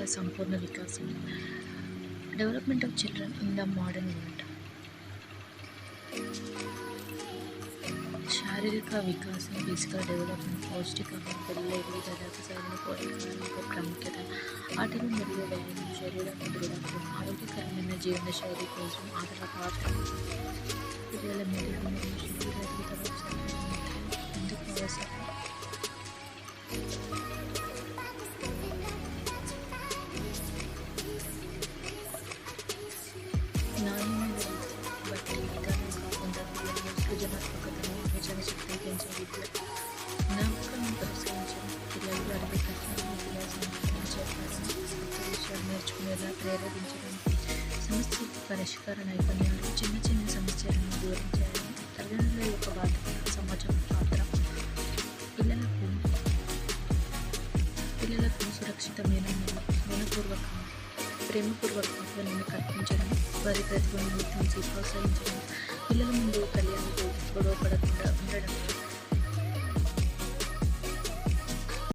పిల్లల సంపూర్ణ వికాసం. Development of children in the modern world. శారీరక వికాసం, ఫిజికల్ డెవలప్మెంట్, పౌష్టికాహారం, పిల్లల ఎదుగుదల, రసాయన పోషకాల యొక్క ప్రాముఖ్యత. ఆటలు మరియు వ్యాయామం శరీరాన్ని దృఢత్వం, ఆరోగ్యకరమైన జీవనశైలి కోసం ఆటల పాత్ర. పిల్లల మెరుగు మరియు శరీర ఎదుగుదల ఎందుకు అవసరం? నాణ్యమైన బట్టి విధానం కాకుండా పిల్లల సృజనాత్మకతను, ఆలోచన శక్తిని పెంచే విద్య. జ్ఞాపకాలను పరిశీలించడం, పిల్లలు అడిగే ప్రశ్నలను పిల్లల సమాధానం చెప్పాలని, కొత్త విషయాలు నేర్చుకునేలా ప్రేరేపించడం, సమస్య పరిష్కార నైపుణ్యాలు, చిన్న చిన్న సమస్యలను దూరం చేయడం. తల్లిదండ్రుల యొక్క బాధ్యత, సమాజం పాత్ర. పిల్లలకు సురక్షితమైన ప్రేమపూర్వక వాతావరణాన్ని కల్పించడం, వారి ప్రతిభను గుర్తించి ప్రోత్సహించడం, పిల్లల ముందు తల్లిదండ్రులు గొడవపడకుండా